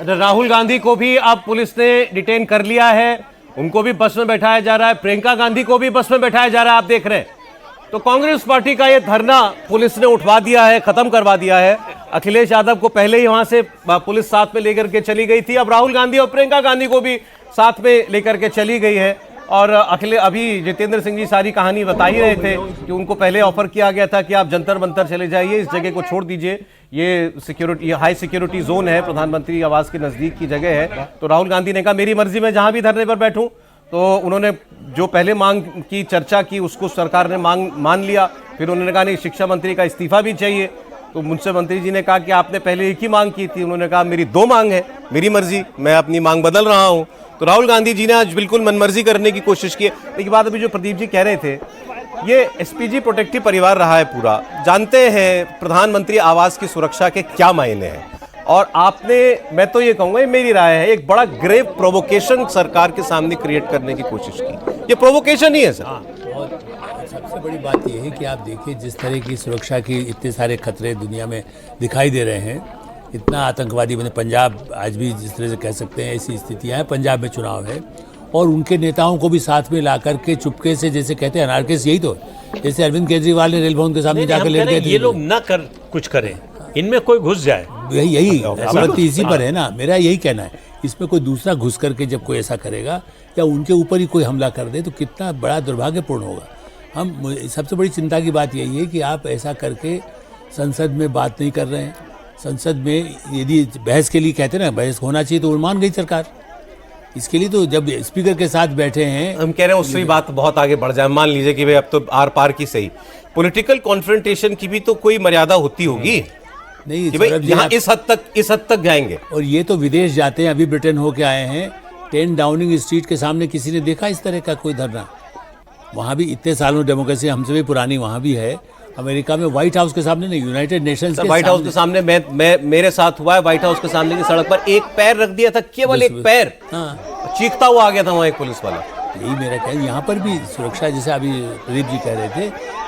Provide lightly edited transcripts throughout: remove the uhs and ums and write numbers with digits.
राहुल गांधी को भी अब पुलिस ने डिटेन कर लिया है, उनको भी बस में बैठाया जा रहा है, प्रियंका गांधी को भी बस में बैठाया जा रहा है। आप देख रहे हैं तो कांग्रेस पार्टी का ये धरना पुलिस ने उठवा दिया है, खत्म करवा दिया है। अखिलेश यादव को पहले ही वहां से पुलिस साथ में लेकर के चली गई थी, अब राहुल गांधी और प्रियंका गांधी को भी साथ में लेकर के चली गई है। और अभी जितेंद्र सिंह जी सारी कहानी बता ही रहे थे कि उनको पहले ऑफर किया गया था कि आप जंतर मंतर चले जाइए, इस जगह को छोड़ दीजिए, ये सिक्योरिटी, हाई सिक्योरिटी जोन है, प्रधानमंत्री आवास के नजदीक की जगह है। तो राहुल गांधी ने कहा मेरी मर्जी में जहां भी धरने पर बैठूं। तो उन्होंने जो पहले मांग की, चर्चा की, उसको सरकार ने मान लिया। फिर उन्होंने कहा नहीं, शिक्षा मंत्री का इस्तीफा भी चाहिए। तो मुझसे मंत्री जी ने कहा कि आपने पहले एक ही मांग की थी। उन्होंने कहा मेरी 2 मांग है, मेरी मर्जी, मैं अपनी मांग बदल रहा हूं। तो राहुल गांधी जी ने आज बिल्कुल मनमर्जी करने की कोशिश की। लेकिन बात अभी जो प्रदीप जी कह रहे थे, ये एसपीजी प्रोटेक्टिव परिवार रहा है पूरा, जानते हैं प्रधानमंत्री आवास की सुरक्षा के क्या मायने हैं। और आपने, मैं तो ये कहूंगा, ये मेरी राय है, एक बड़ा ग्रेव प्रोवोकेशन सरकार के सामने क्रिएट करने की कोशिश की। ये प्रोवोकेशन ही है सर। और सबसे बड़ी बात यह है कि आप देखिए जिस तरह की सुरक्षा की इतने सारे खतरे दुनिया में दिखाई दे रहे हैं, इतना आतंकवादी बने, पंजाब आज भी जिस तरह से कह सकते हैं ऐसी स्थितियां हैं, पंजाब में चुनाव है और उनके नेताओं को भी साथ में ला करके चुपके से, जैसे कहते हैं अनारकेस, यही तो जैसे अरविंद केजरीवाल ने रेल भवन के सामने जाकर लेट गए थे। ये लोग ना कर कुछ करें, इनमें कोई घुस जाए, यही अवनति इसी पर है ना, मेरा यही कहना है। इसमें कोई दूसरा घुस करके जब कोई ऐसा करेगा या उनके ऊपर ही कोई हमला कर दे तो कितना बड़ा दुर्भाग्यपूर्ण होगा। हम सबसे बड़ी चिंता की बात यही है कि आप ऐसा करके संसद में बात नहीं कर रहे हैं। संसद में यदि बहस के लिए कहते हैं ना, बहस होना चाहिए तो मान गई सरकार। इसके लिए तो जब स्पीकर के साथ बैठे हैं, हम कह रहे हैं उससे भी बात बहुत आगे बढ़ जाए। मान लीजिए कि भाई अब तो आर पार की सही, पॉलिटिकल कॉन्फ्रंटेशन की भी तो कोई मर्यादा होती होगी नहीं कि भाई यहाँ इस हद तक जाएंगे। और ये तो विदेश जाते हैं, अभी ब्रिटेन होके आए हैं, 10 डाउनिंग स्ट्रीट के सामने किसी ने देखा इस तरह का कोई धरना? वहाँ भी इतने सालों डेमोक्रेसी हमसे भी पुरानी वहाँ भी है। अमेरिका में व्हाइट हाउस के सामने नहीं, यूनाइटेड नेशंस के व्हाइट हाउस के सामने मैं मेरे साथ हुआ है, व्हाइट हाउस के सामने की सड़क पर एक पैर रख दिया था, केवल एक पैर, चीखता हुआ आ गया था वहाँ एक पुलिस वाला। यही मेरा कहना, यहाँ पर भी सुरक्षा, जैसे अभी प्रदीप जी कह रहे थे,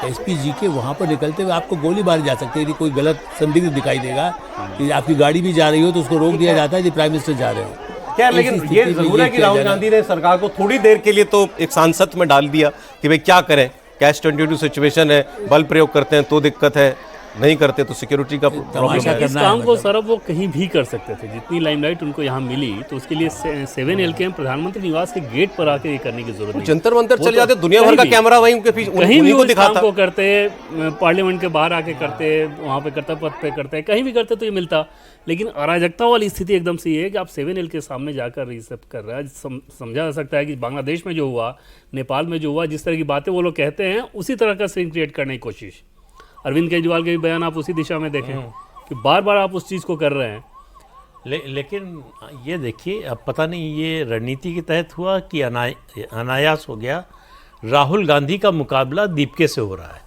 एसपीजी के वहाँ पर निकलते हुए आपको गोली मारी जा सकती है। यदि कोई गलत संदिग्ध दिखाई देगा कि आपकी गाड़ी भी जा रही हो तो उसको रोक दिया जाता है कि प्राइम मिनिस्टर जा रहे हो क्या। लेकिन ये जरूर है कि राहुल गांधी ने सरकार को थोड़ी देर के लिए तो एक सांसद में डाल दिया कि भाई क्या करें, कैश 22 सिचुएशन है, बल प्रयोग करते हैं तो दिक्कत है, नहीं करते तो सिक्योरिटी का प्रॉब्लम है। इस काम को सर वो कहीं भी कर सकते थे, जितनी लाइमलाइट उनको यहाँ मिली, तो उसके लिए 7LKM प्रधानमंत्री निवास के गेट पर आके ये करने की जरूरत नहीं। जंतर मंतर चले जाते, दुनिया भर का कैमरा वहीं उनके पीछे, कहीं भी को इस काम दिखाता को करते, पार्लियामेंट के बाहर आके करते, वहाँ पे कर्तव्य पथ पे करते, कहीं भी करते तो ये मिलता। लेकिन अराजकता वाली स्थिति एकदम से ये है कि आप 7L के सामने जाकर ये सब कर रहा है। समझा जा सकता है कि बांग्लादेश में जो हुआ, नेपाल में जो हुआ, जिस तरह की बातें वो लोग कहते हैं, उसी तरह का सीन क्रिएट करने की कोशिश। अरविंद केजरीवाल के भी बयान आप उसी दिशा में देखें कि बार बार आप उस चीज़ को कर रहे हैं। लेकिन ये देखिए, अब पता नहीं ये रणनीति के तहत हुआ कि अनायास हो गया। राहुल गांधी का मुकाबला दीपके से हो रहा है।